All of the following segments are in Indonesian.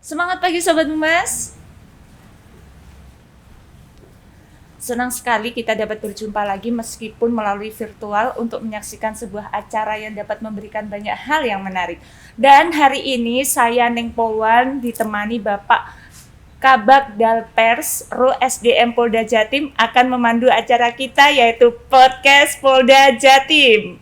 Semangat pagi Sobat Humas. Senang sekali kita dapat berjumpa lagi meskipun melalui virtual untuk menyaksikan sebuah acara yang dapat memberikan banyak hal yang menarik. Dan hari ini saya Neng Polwan ditemani Bapak Kabag Dalpers Ru SDM Polda Jatim akan memandu acara kita yaitu Podcast Polda Jatim.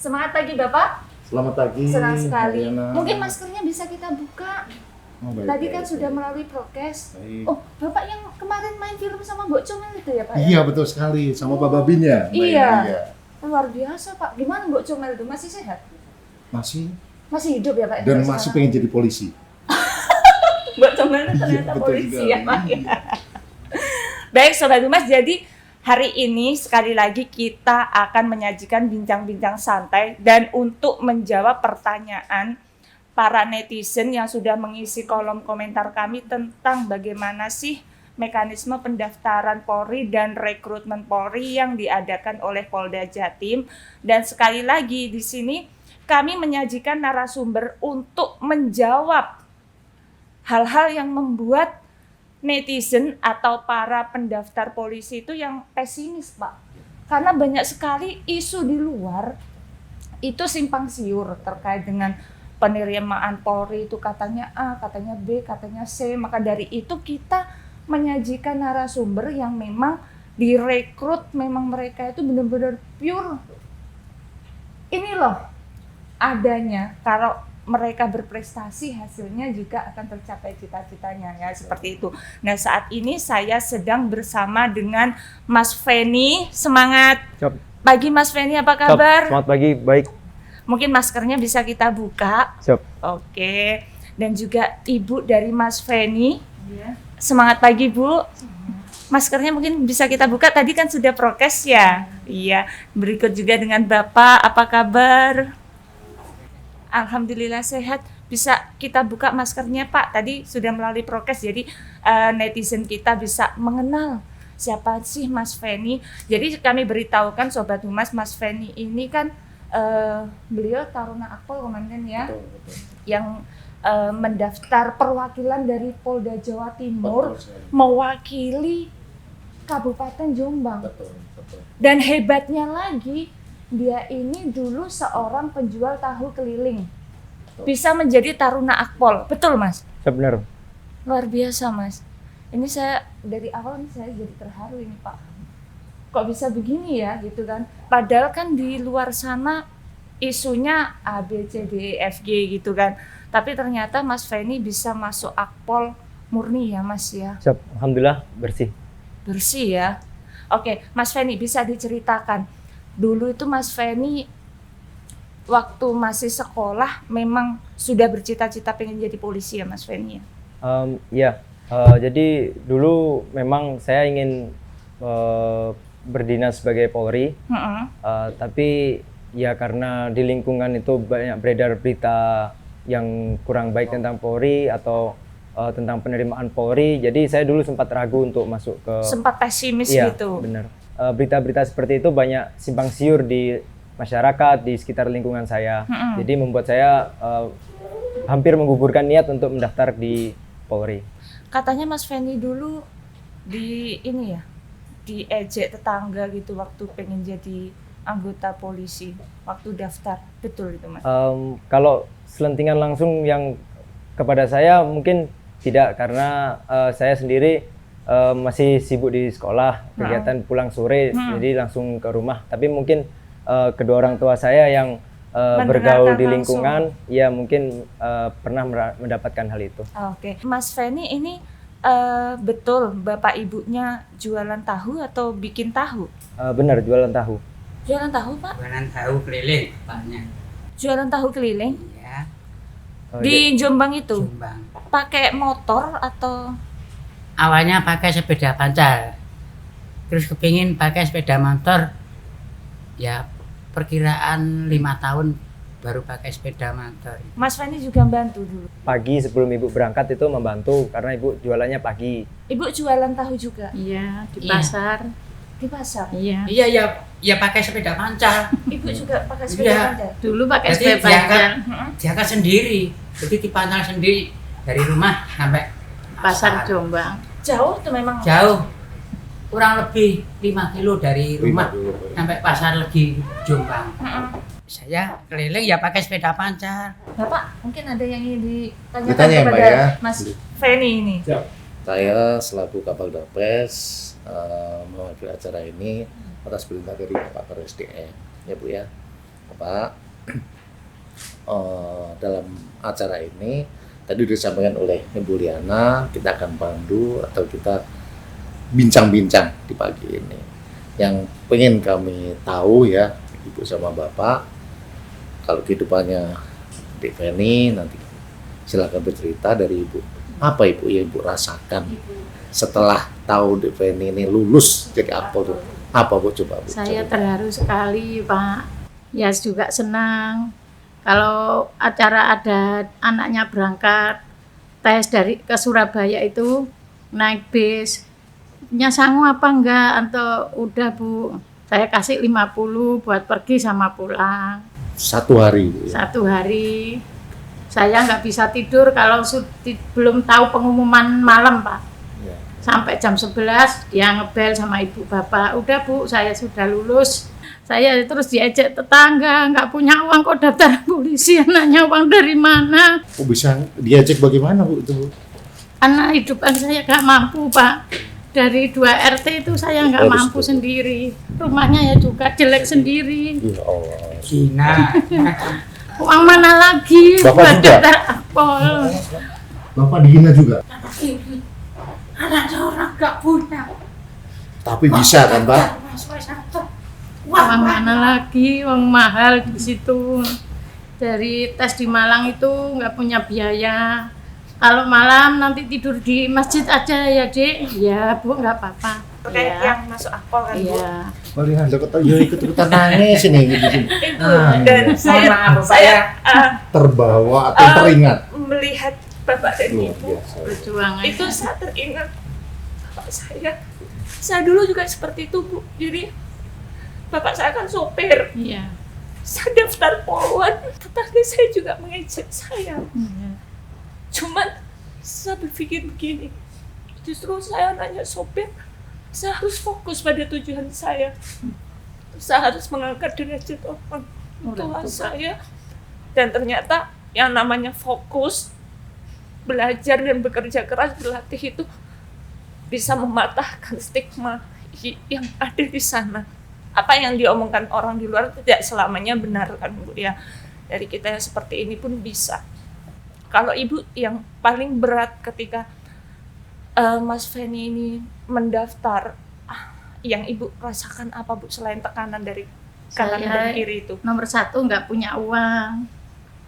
Semangat pagi Bapak. Selamat pagi. Senang sekali. Diana. Mungkin maskernya bisa kita buka. Baik, Tadi baik, kan baik. sudah melalui prokes. Baik. Oh, Bapak yang kemarin main film sama Mbok Comel itu ya Pak? Iya betul sekali, sama Pak Babin ya. Mbak Iya. Ina, Luar biasa Pak. Gimana Mbok Comel itu? Masih sehat? Masih Masih hidup ya Pak? dan Sampai masih sekarang? pengen jadi polisi. Mbok Comel itu ternyata Betul polisi juga. ya Pak. Baik Sobat Humas, jadi hari ini sekali lagi kita akan menyajikan bincang-bincang santai dan untuk menjawab pertanyaan para netizen yang sudah mengisi kolom komentar kami tentang bagaimana sih mekanisme pendaftaran Polri dan rekrutmen Polri yang diadakan oleh Polda Jatim. Dan sekali lagi di sini kami menyajikan narasumber untuk menjawab hal-hal yang membuat netizen atau para pendaftar polisi itu yang pesimis Pak. Karena banyak sekali isu di luar itu simpang siur terkait dengan penerimaan Polri itu katanya A, katanya B, katanya C. Maka dari itu kita menyajikan narasumber yang memang direkrut, memang mereka itu benar-benar pure. Ini loh adanya, kalau mereka berprestasi hasilnya juga akan tercapai cita-citanya ya seperti itu. Nah saat ini saya sedang bersama dengan Mas Feni. Semangat Siap. pagi Mas Feni, apa kabar? Selamat pagi, baik. Mungkin maskernya bisa kita buka. Siap. Oke. Dan juga Ibu dari Mas Feni. Semangat pagi Bu. Maskernya mungkin bisa kita buka. Tadi kan sudah prokes ya. Iya. Berikut juga dengan Bapak, apa kabar? Alhamdulillah sehat. Bisa kita buka maskernya Pak. Tadi sudah melalui prokes, jadi netizen kita bisa mengenal siapa sih Mas Feni. Jadi kami beritahukan Sobat Humas, Mas Feni ini kan beliau Taruna Akpol Komandan ya, Betul, betul. yang mendaftar perwakilan dari Polda Jawa Timur Betul sekali. mewakili Kabupaten Jombang. Betul, betul. Dan hebatnya lagi, dia ini dulu seorang penjual tahu keliling. Bisa menjadi Taruna Akpol. Betul, Mas? Benar. Luar biasa, Mas. Ini saya dari awal nih saya jadi terharu ini, Pak. Kok bisa begini ya, gitu kan? Padahal kan di luar sana isunya A, B, C, D, E, F, G gitu kan. Tapi ternyata Mas Feni bisa masuk Akpol murni ya, Mas ya. Siap. Alhamdulillah bersih. Bersih ya. Oke, Mas Feni bisa diceritakan. Dulu itu Mas Feni waktu masih sekolah memang sudah bercita-cita pengen jadi polisi ya Mas Feni ya? Ya, jadi dulu memang saya ingin berdinas sebagai Polri, tapi ya karena di lingkungan itu banyak beredar berita yang kurang baik tentang Polri atau tentang penerimaan Polri, jadi saya dulu sempat ragu untuk masuk ke... Sempat pesimis Iya, gitu? benar. Berita-berita seperti itu banyak simpang siur di masyarakat, di sekitar lingkungan saya. Jadi membuat saya hampir menggugurkan niat untuk mendaftar di Polri. Katanya Mas Feni dulu di ini ya, diejek tetangga gitu waktu pengen jadi anggota polisi, waktu daftar. Betul itu Mas? Kalau selentingan langsung yang kepada saya mungkin tidak, karena saya sendiri masih sibuk di sekolah, kegiatan pulang sore, jadi langsung ke rumah. Tapi mungkin kedua orang tua saya yang bergaul di lingkungan, ya mungkin pernah mendapatkan hal itu. Oke. Mas Feni ini betul bapak ibunya jualan tahu atau bikin tahu? Benar, jualan tahu. Jualan tahu Pak? Jualan tahu keliling bapaknya. Jualan tahu keliling? Iya, Di Jombang itu? Jombang. Pakai motor atau? Awalnya pakai sepeda pancal, terus kepingin pakai sepeda motor. Ya perkiraan 5 tahun baru pakai sepeda motor. Mas Feni juga bantu dulu? Pagi sebelum ibu berangkat itu membantu karena ibu jualannya pagi. Ibu jualan tahu juga? Iya, di Iya. pasar. Di pasar. Iya. Iya ya pakai sepeda pancal. Ibu juga pakai sepeda Iya. panjang. Dulu pakai Jadi sepeda panjang. diangkat sendiri. Jadi dipancal sendiri dari rumah sampai Pasar Jombang. Jauh tuh memang. jauh. Kurang lebih 5 kilo dari rumah dulu. sampai pasar legi Jombang. Mm-mm. Saya keliling ya pakai sepeda pancal. Bapak, mungkin ada yang ingin ditanyakan Ditanya ya, Mbak, kepada ya. Mas Feni ini. Saya selaku Kapolda Pres mewakili acara ini atas perintah dari Bapak Kepala SDM, ya Bu ya. Bapak, dalam acara ini tadi disampaikan oleh Ibu Liana, kita akan pandu atau kita bincang-bincang di pagi ini. Yang pengen kami tahu ya, Ibu sama Bapak, kalau kehidupannya Dek Feni nanti silakan bercerita dari Ibu. Apa Ibu yang Ibu rasakan setelah tahu Dek Feni ini lulus jadi Akpol? Apa Bu, coba Bu? Saya terharu sekali, Pak. Ya juga senang. Kalau acara ada anaknya berangkat tes dari ke Surabaya itu naik bis. Punya sanggup apa enggak? Atau udah Bu, saya kasih 50 buat pergi sama pulang. Satu hari Bu, ya? 1 hari. Saya nggak bisa tidur kalau belum tahu pengumuman malam, Pak. Ya. Sampai jam 11 dia ngebel sama ibu bapak, udah Bu, saya sudah lulus. Saya terus diejek tetangga, nggak punya uang kok daftar polisi, anaknya uang dari mana? Oh, bisa diajak bagaimana Bu itu Bu? Anak hidupan saya nggak mampu, Pak. Dari 2 RT itu saya nggak Oh, mampu betul. sendiri. Rumahnya ya juga jelek sendiri. Ya Allah. Cina. Uang mana lagi Bapak buat juga? daftar Akpol? Bapak dihina juga. Anaknya orang gak punya. Tapi bisa kan Pak? Uang mana lagi, uang mahal di situ. Dari tes di Malang itu nggak punya biaya. Kalau malam nanti tidur di masjid aja ya, Dek. Ya, Bu, nggak apa-apa. Terkait Ya. yang masuk akpol kan, Bu. Iya. Melihat ya ikut-ikutan nangis ini gitu sini. Itu Ah, dan iya. saya Mohon maaf, Bapak, saya ya. Terbawa atau teringat. melihat Bapak dan Luar Ibu biasa. Perjuangan. itu saya teringat bapak saya. Saya dulu juga seperti itu, Bu. Jadi bapak saya kan sopir. Iya. Saya daftar poluan, tetangga saya juga mengejek saya. Iya. Cuman saya berpikir begini, justru saya anaknya sopir, saya harus fokus pada tujuan saya. Saya harus mengangkat derajat orang tua saya. Dan ternyata yang namanya fokus, belajar dan bekerja keras, berlatih itu bisa mematahkan stigma yang ada di sana. Apa yang diomongkan orang di luar tidak selamanya benar kan Bu ya. Dari kita yang seperti ini pun bisa. Kalau Ibu yang paling berat ketika Mas Feni ini mendaftar, yang Ibu rasakan apa Bu selain tekanan dari kanan dan Saya kiri itu? nomor 1 nggak punya uang.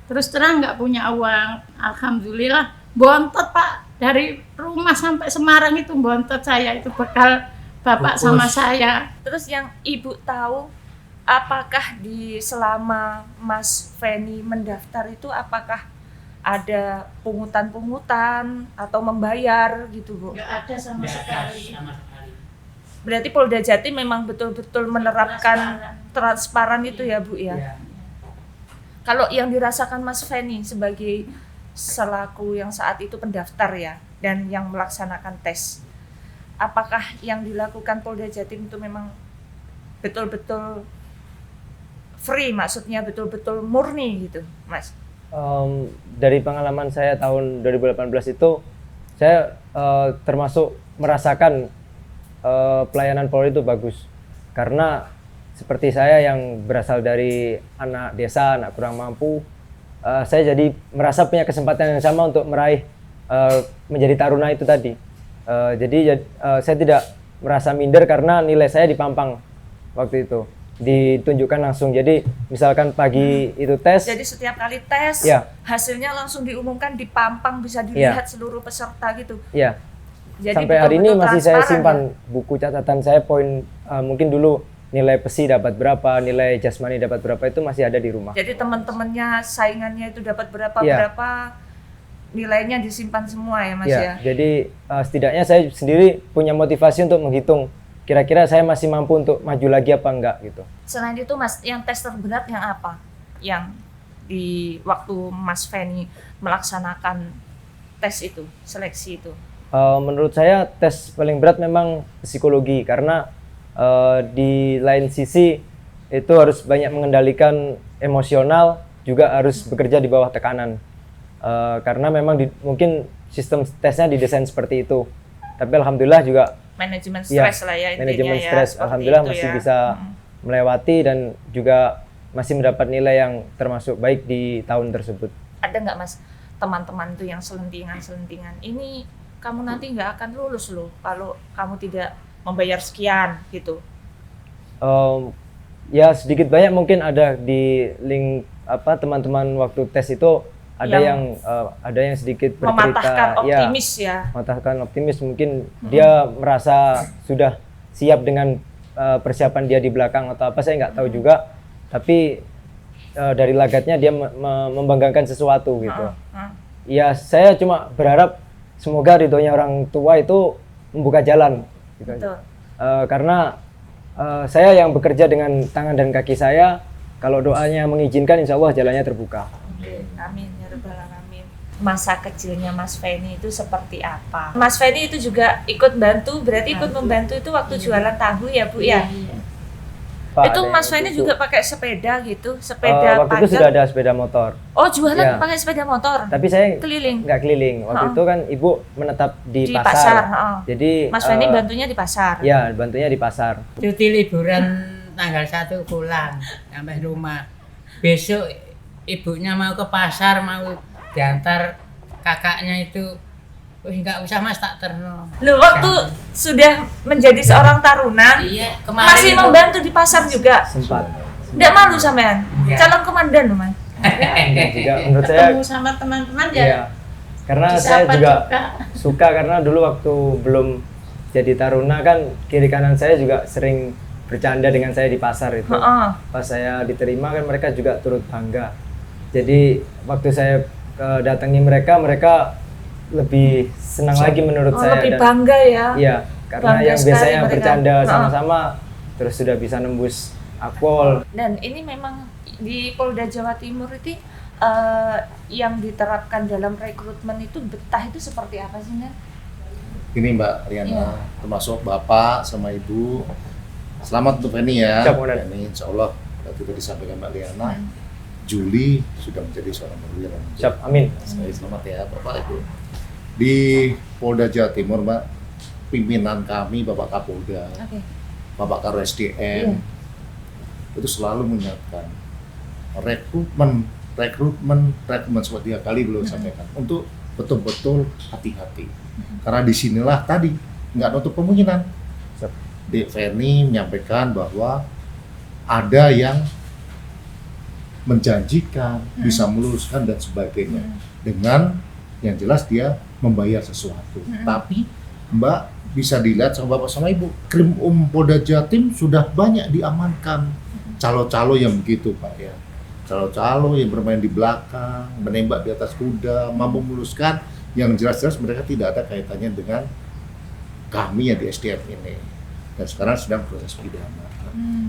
Terus terang nggak punya uang. Alhamdulillah bontot, Pak. Dari rumah sampai Semarang itu bontot saya, itu bekal bapak Bungkus. sama saya. Terus yang Ibu tahu, apakah di selama Mas Feni mendaftar itu apakah ada pungutan-pungutan atau membayar gitu Bu? Nggak ada sama sekali. Sama sekali. Berarti Polda Jatim memang betul-betul menerapkan transparan itu ya Bu ya? Ya. Kalau yang dirasakan Mas Feni sebagai selaku yang saat itu pendaftar ya dan yang melaksanakan tes, apakah yang dilakukan Polda Jatim itu memang betul-betul free, maksudnya betul-betul murni gitu, Mas? Dari pengalaman saya tahun 2018 itu, saya termasuk merasakan pelayanan Polri itu bagus. Karena seperti saya yang berasal dari anak desa, anak kurang mampu, saya jadi merasa punya kesempatan yang sama untuk meraih menjadi taruna itu tadi. Jadi saya tidak merasa minder karena nilai saya dipampang waktu itu, ditunjukkan langsung. Jadi misalkan pagi itu tes, Jadi setiap kali tes, Ya. hasilnya langsung diumumkan di pampang, bisa dilihat seluruh peserta gitu. ya Jadi sampai hari ini betul-betul masih saya transparan simpan ya? buku catatan saya, poin mungkin dulu nilai PESI dapat berapa, nilai jasmani dapat berapa, itu masih ada di rumah. Jadi teman-temannya, saingannya itu dapat berapa, Ya. berapa, nilainya disimpan semua ya Mas Ya, ya? jadi setidaknya saya sendiri punya motivasi untuk menghitung kira-kira saya masih mampu untuk maju lagi apa enggak gitu. Selain itu Mas, yang tes terberat yang apa? Yang di waktu Mas Feni melaksanakan tes itu, seleksi itu? Menurut saya tes paling berat memang psikologi, karena di lain sisi itu harus banyak mengendalikan emosional, juga harus bekerja di bawah tekanan. Karena memang mungkin sistem tesnya didesain seperti itu. Tapi alhamdulillah juga Manajemen ya, stres lah ya intinya manajemen ya. stres seperti alhamdulillah itu masih ya. bisa melewati dan juga masih mendapat nilai yang termasuk baik di tahun tersebut. Ada nggak Mas teman-teman tuh yang selentingan ini kamu nanti nggak akan lulus loh kalau kamu tidak membayar sekian gitu? Ya sedikit banyak mungkin ada di link teman-teman waktu tes itu ada yang sedikit bercerita, mematahkan optimis ya. Mematahkan optimis, mungkin dia merasa sudah siap dengan persiapan dia di belakang atau apa, saya nggak tahu juga, tapi dari lagatnya dia membanggakan sesuatu gitu. Ya saya cuma berharap semoga ridhonya orang tua itu membuka jalan gitu. Betul. Karena saya yang bekerja dengan tangan dan kaki saya, kalau doanya mengizinkan insya Allah jalannya terbuka. Amin ya rabbal alamin. Masa kecilnya Mas Feni itu seperti apa? Mas Feni itu juga ikut bantu, berarti ikut membantu itu waktu jualan tahu ya Bu ya? Pak, Itu ada Mas yang Feni itu. juga pakai sepeda gitu, sepeda waktu itu pajak. sudah ada sepeda motor, Oh jualan Ya. pakai sepeda motor? tapi saya Keliling? nggak keliling. Waktu Oh. itu kan ibu menetap di, Di pasar. pasar, oh. Jadi Mas Feni bantunya di pasar? Ya, bantunya di pasar. Cuti liburan tanggal 1 pulang sampai rumah. Besok ibunya mau ke pasar, mau diantar kakaknya itu. Wih, nggak usah Mas, tak terno. Loh, waktu sudah menjadi seorang taruna, Iya, masih itu- membantu di pasar juga? Sempat. Nggak malu sampean? Iya. Calon komandan loh Mas? Juga menurut saya Ketemu sama teman-teman ya. iya. Karena Disapa saya juga juga. suka, karena dulu waktu belum jadi taruna kan kiri kanan saya juga sering bercanda dengan saya di pasar itu. Heeh. Pas saya diterima kan mereka juga turut bangga. Jadi waktu saya datangi mereka lebih senang lagi menurut Oh, saya. lebih Dan- bangga ya? Iya, karena Bangga yang sekali biasanya mereka. bercanda Heeh. sama-sama terus sudah bisa nembus akpol. Dan ini memang di Polda Jawa Timur itu yang diterapkan dalam rekrutmen itu betah itu seperti apa sih Nen? Ini Mbak Riana, termasuk Bapak sama Ibu. Selamat untuk Feni ya. Siap, Komandan. Feni, insya Allah tadi disampaikan Mbak Riana, Juli sudah menjadi seorang perwira. Siap, amin. Sekali selamat ya Bapak Ibu. Di Polda Jawa Timur Mbak, pimpinan kami Bapak Kapolda, Oke. Bapak Karo SDM, itu selalu mengingatkan rekrutmen seperti 3 kali belum sampaikan untuk betul-betul hati-hati. Karena disinilah tadi nggak nutup kemungkinan. Siap. Dek Feni menyampaikan bahwa ada yang menjanjikan bisa meluluskan dan sebagainya dengan yang jelas dia membayar sesuatu. Tapi Mbak bisa dilihat sama Bapak sama Ibu, Krim Polda Jatim sudah banyak diamankan calo-calo yang begitu Pak ya. Calo-calo yang bermain di belakang, menembak di atas kuda, mampu meluluskan yang jelas-jelas mereka tidak ada kaitannya dengan kami yang di SDM ini. Dan sekarang sedang proses pidana.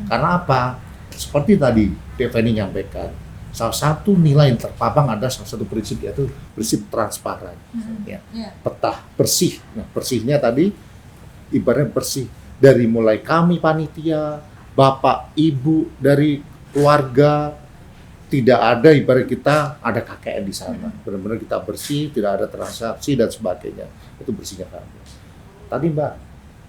Karena apa? Seperti tadi Deveni nyampaikan, salah satu nilai yang terpapang ada salah satu prinsip, yaitu prinsip transparan. Ya. Petah, bersih. Nah, bersihnya tadi ibaratnya bersih dari mulai kami panitia, Bapak, Ibu, dari keluarga, tidak ada ibarat kita ada KKN di sana. Benar-benar kita bersih, tidak ada transaksi dan sebagainya. Itu bersihnya kami. Tadi Mbak,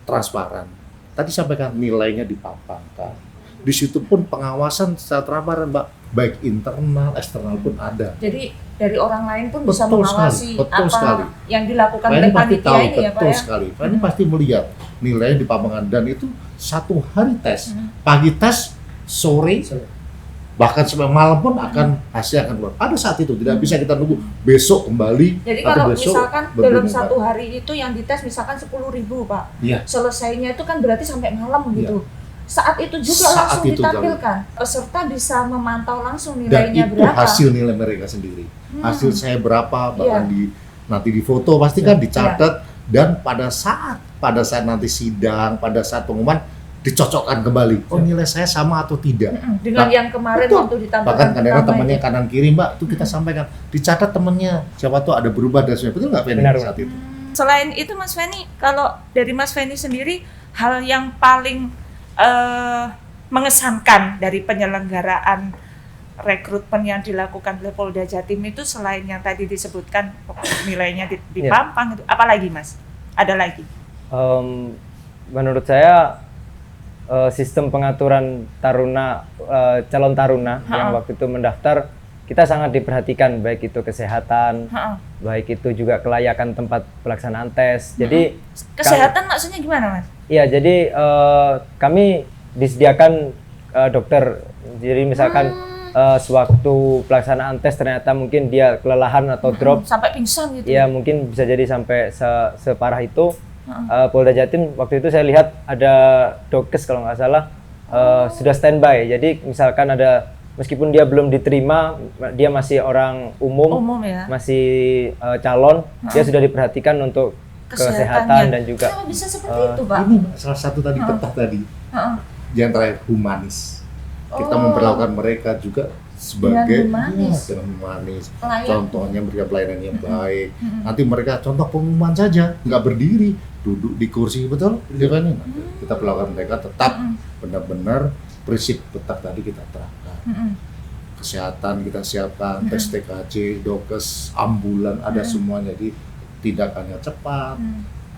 transparan. Tadi sampaikan nilainya dipampangkan. Di situ pun pengawasan secara transparan Mbak, baik internal, eksternal pun ada. Jadi dari orang lain pun bisa Betul mengawasi sekali, betul apa sekali. yang dilakukan Pak oleh ini pasti panitia tahu ini ya Pak betul ya? sekali. Pak ini pasti melihat nilainya di papangan dan itu 1 hari tes, pagi tes, sore, bahkan sampai malam pun akan hasil akan keluar. Pada saat itu tidak bisa kita tunggu besok kembali. Jadi atau kalau besok misalkan berbunyi, dalam Pak. 1 hari itu yang dites misalkan 10.000 Pak, Iya. selesainya itu kan berarti sampai malam gitu. Saat itu juga Saat langsung itu ditampilkan. Peserta bisa memantau langsung Dan nilainya itu berapa. hasil nilai mereka sendiri. Hasil saya berapa, bahkan Iya. nanti di foto pasti kan dicatat dan pada saat pada saat nanti sidang, pada saat pengumuman dicocokkan kembali. Oh, nilai saya sama atau tidak? Dengan yang kemarin Betul. waktu ditampilkan Bahkan kadang-kadang pertama temannya itu. kanan kiri, Mbak, itu kita sampaikan, dicatat temennya, siapa tuh ada berubah dan sebagainya. Betul nggak, Feni, Benar, saat itu? Selain itu Mas Feni, kalau dari Mas Feni sendiri, hal yang paling mengesankan dari penyelenggaraan rekrutmen yang dilakukan oleh Polda Jatim itu selain yang tadi disebutkan nilainya di Ya. Pampang itu, apa lagi Mas? Ada lagi? Menurut saya sistem pengaturan taruna calon taruna yang waktu itu mendaftar kita sangat diperhatikan, baik itu kesehatan, baik itu juga kelayakan tempat pelaksanaan tes. Jadi Kesehatan maksudnya gimana Mas? iya, jadi kami disediakan dokter. Jadi misalkan sewaktu pelaksanaan tes ternyata mungkin dia kelelahan atau drop, Sampai pingsan gitu? ya mungkin bisa jadi sampai separah itu. Polda Jatim waktu itu saya lihat ada dokes kalau nggak salah sudah standby. Jadi misalkan ada, meskipun dia belum diterima, dia masih orang umum ya? masih calon, dia sudah diperhatikan untuk kesehatan dan juga Kenapa bisa seperti itu Pak? Ini salah satu tadi peta tadi, yang terakhir humanis. Kita memperlakukan mereka juga sebagai humanis. dengan humanis. Pelayan. Contohnya memberikan pelayanan yang baik. Nanti mereka contoh pengumuman saja, nggak berdiri, duduk di kursi, betul? Ya kan? Kita perlakukan mereka tetap benar-benar prinsip petak tadi kita terapkan. Kesehatan kita siapkan, tes TKJ, dokes, ambulan, ada semuanya. Jadi tindakannya cepat,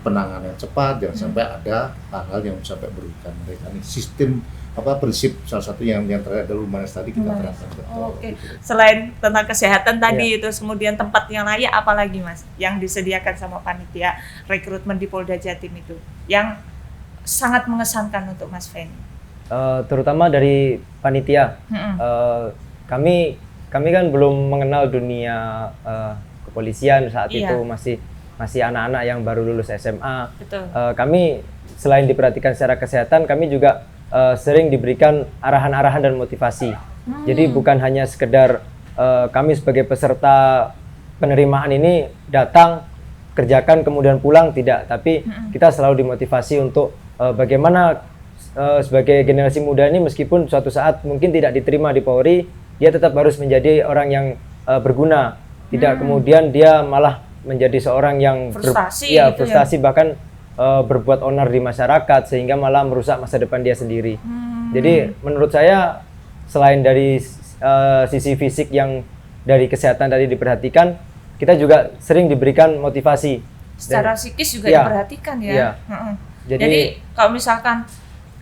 penanganan cepat, jangan sampai ada hal-hal yang sampai merugikan mereka. Ini sistem prinsip salah satu yang terakhir adalah humanis tadi kita terapkan betul. Oke. Selain tentang kesehatan tadi itu, kemudian tempat yang layak, apalagi Mas yang disediakan sama panitia rekrutmen di Polda Jatim itu yang sangat mengesankan untuk Mas Feni? terutama dari panitia. Kami kan belum mengenal dunia kepolisian saat Iya. itu, masih anak-anak yang baru lulus SMA. Betul. Kami selain diperhatikan secara kesehatan, kami juga sering diberikan arahan-arahan dan motivasi. Jadi bukan hanya sekedar kami sebagai peserta penerimaan ini datang, kerjakan kemudian pulang, tidak. Tapi kita selalu dimotivasi untuk bagaimana sebagai generasi muda ini, meskipun suatu saat mungkin tidak diterima di Polri, dia tetap harus menjadi orang yang berguna. Tidak kemudian dia malah menjadi seorang yang Frustasi gitu frustasi, bahkan berbuat onar di masyarakat sehingga malah merusak masa depan dia sendiri. Jadi menurut saya selain dari sisi fisik yang dari kesehatan tadi diperhatikan, kita juga sering diberikan motivasi. Secara psikis juga Iya. diperhatikan ya. Iya. Jadi Jadi kalau misalkan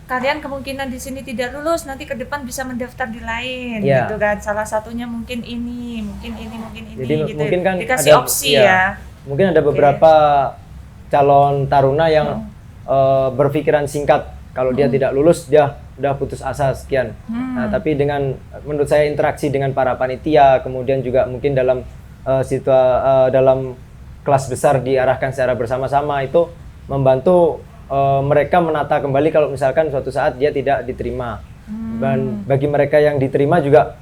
kalian kemungkinan di sini tidak lulus, nanti ke depan bisa mendaftar di lain, Iya. gitu kan? Salah satunya mungkin ini, mungkin ini, Jadi gitu. mungkin kan Dikasih ada- opsi iya. ya. mungkin ada beberapa calon taruna yang berpikiran singkat, kalau dia tidak lulus dia udah putus asa sekian. Nah, tapi dengan menurut saya interaksi dengan para panitia, kemudian juga mungkin dalam dalam kelas besar diarahkan secara bersama-sama, itu membantu mereka menata kembali kalau misalkan suatu saat dia tidak diterima. Dan bagi mereka yang diterima juga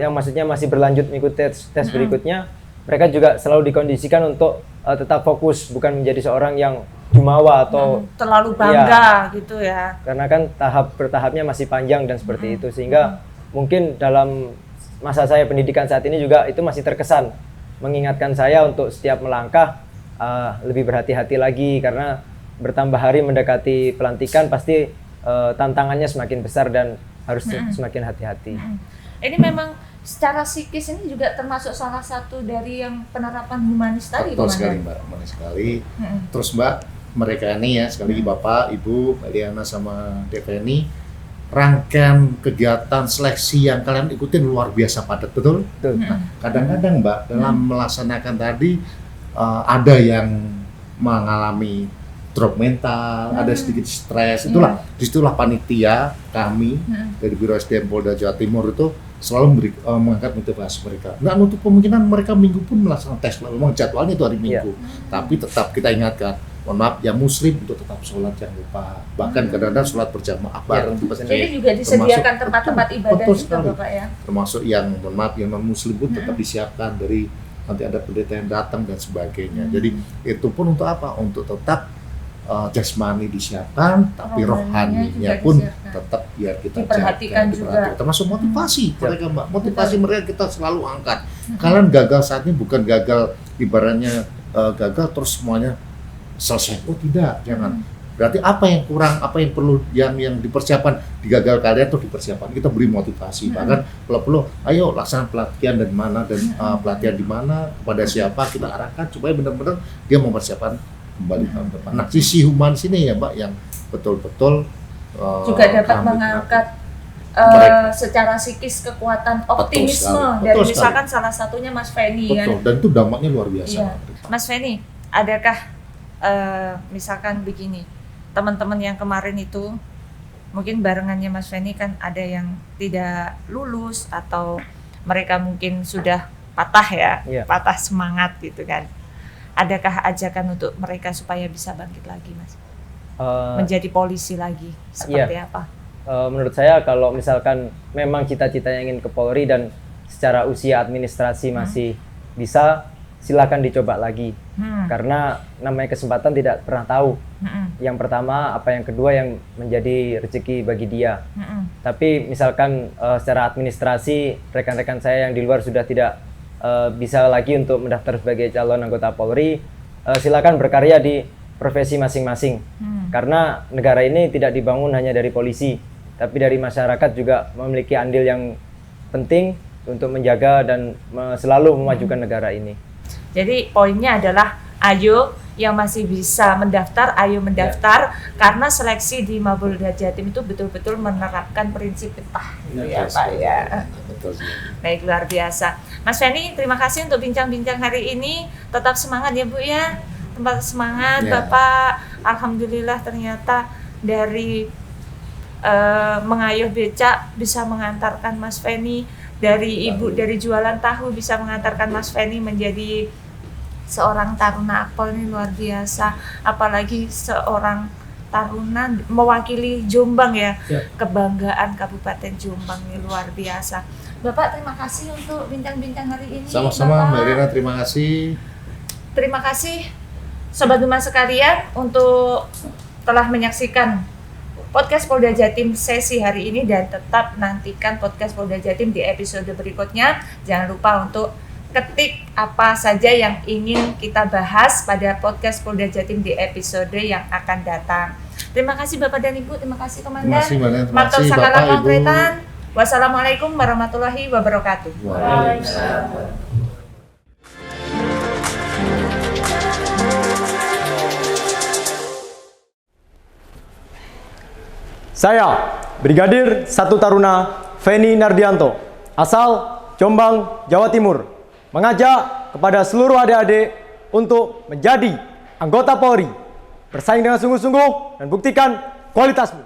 yang maksudnya masih berlanjut mengikuti tes berikutnya, mereka juga selalu dikondisikan untuk tetap fokus, bukan menjadi seorang yang jumawa atau Terlalu bangga gitu ya. karena kan tahap bertahapnya masih panjang dan seperti itu, sehingga mungkin dalam masa saya pendidikan saat ini juga itu masih terkesan mengingatkan saya untuk setiap melangkah lebih berhati-hati lagi, karena bertambah hari mendekati pelantikan pasti tantangannya semakin besar dan harus semakin hati-hati. Ini memang secara psikis ini juga termasuk salah satu dari yang penerapan humanis tadi, Betul sekali Komandan. Mbak, humanis sekali. Terus Mbak, mereka ini ya, sekali lagi Bapak, Ibu, Mbak Liana sama Deveni, rangkaian kegiatan seleksi yang kalian ikutin luar biasa padat, betul? Betul. Nah, kadang-kadang Mbak, dalam melaksanakan tadi ada yang mengalami drop mental, ada sedikit stres. Disitulah panitia kami dari Biro SDM Polda Jawa Timur itu selalu mengangkat motivasi mereka. Nggak nutup kemungkinan mereka minggu pun melaksanakan tes. Memang jadwalnya itu hari Minggu. Tapi tetap kita ingatkan, mohon maaf, yang muslim itu tetap sholat, jangan lupa. Bahkan kadang-kadang sholat berjamaah bareng di masjid. Jadi juga disediakan tempat-tempat ibadah betul juga sekali. Bapak ya. Termasuk yang mohon maaf yang non muslim pun tetap disiapkan, dari nanti ada pendeta yang datang dan sebagainya. Jadi itu pun untuk apa? Untuk tetap jasmani disiapkan, tapi rohaninya pun tetap biar kita Diperhatikan jaga, juga. diperhatikan. Termasuk motivasi mereka, Mbak. Motivasi mereka kita selalu angkat. Kalian gagal saat ini bukan gagal ibaratnya gagal terus semuanya selesai. Oh tidak, jangan. Berarti apa yang kurang, apa yang perlu yang dipersiapkan di gagal kalian tuh dipersiapkan. Kita beri motivasi. Bahkan kalau perlu, ayo laksanakan pelatihan dan mana dan pelatihan di mana kepada siapa kita arahkan supaya benar-benar dia mempersiapkan kembali tahun depan. Nah, sisi human sini ya, Mbak, yang betul-betul Juga dapat kami mengangkat Mereka. secara psikis kekuatan optimisme sekali. dari Betul misalkan salah satunya Mas Feni kan. betul, dan itu dampaknya luar biasa. Iya. Mas Feni, adakah misalkan begini, teman-teman yang kemarin itu mungkin barengannya Mas Feni kan ada yang tidak lulus atau mereka mungkin sudah patah ya, Iya. patah semangat gitu kan. Adakah ajakan untuk mereka supaya bisa bangkit lagi, Mas? Menjadi polisi lagi, seperti apa? Menurut saya kalau misalkan memang cita-citanya ingin ke Polri dan secara usia administrasi masih bisa, silakan dicoba lagi. Karena namanya kesempatan tidak pernah tahu. Yang pertama apa yang kedua yang menjadi rezeki bagi dia. Tapi misalkan secara administrasi rekan-rekan saya yang di luar sudah tidak bisa lagi untuk mendaftar sebagai calon anggota Polri, silakan berkarya di profesi masing-masing. Karena negara ini tidak dibangun hanya dari polisi, tapi dari masyarakat juga memiliki andil yang penting untuk menjaga dan selalu memajukan negara ini. Jadi poinnya adalah ayo yang masih bisa mendaftar, ayo mendaftar karena seleksi di Mapolda Jatim itu betul-betul menerapkan prinsip betah gitu ya Pak ya. Betul sih. Baik, luar biasa. Mas Feni, terima kasih untuk bincang-bincang hari ini. Tetap semangat ya Bu ya. Tempat semangat Ya. Bapak. Alhamdulillah ternyata dari mengayuh becak bisa mengantarkan Mas Feni, dari ibu dari jualan tahu bisa mengantarkan Mas Feni menjadi seorang taruna Akpol. Ini luar biasa, apalagi seorang taruna mewakili Jombang ya, kebanggaan Kabupaten Jombang, ini luar biasa. Bapak, terima kasih untuk bincang-bincang hari ini. Sama-sama, Bapak. Mbak Rina, terima kasih. Terima kasih Sobat Humas sekalian untuk telah menyaksikan podcast Polda Jatim sesi hari ini, dan tetap nantikan podcast Polda Jatim di episode berikutnya. Jangan lupa untuk ketik apa saja yang ingin kita bahas pada podcast Polda Jatim di episode yang akan datang. Terima kasih Bapak dan Ibu, terima kasih Komandan. Terima kasih, Mbak Rina. Terima Matur kasih, sakala Bapak, Ibu. konkretan. Wassalamualaikum warahmatullahi wabarakatuh. Waalaikumsalam. Saya, Brigadir 1 Taruna Feni Nardianto, asal Jombang, Jawa Timur, mengajak kepada seluruh adik-adik untuk menjadi anggota Polri, bersaing dengan sungguh-sungguh dan buktikan kualitasmu.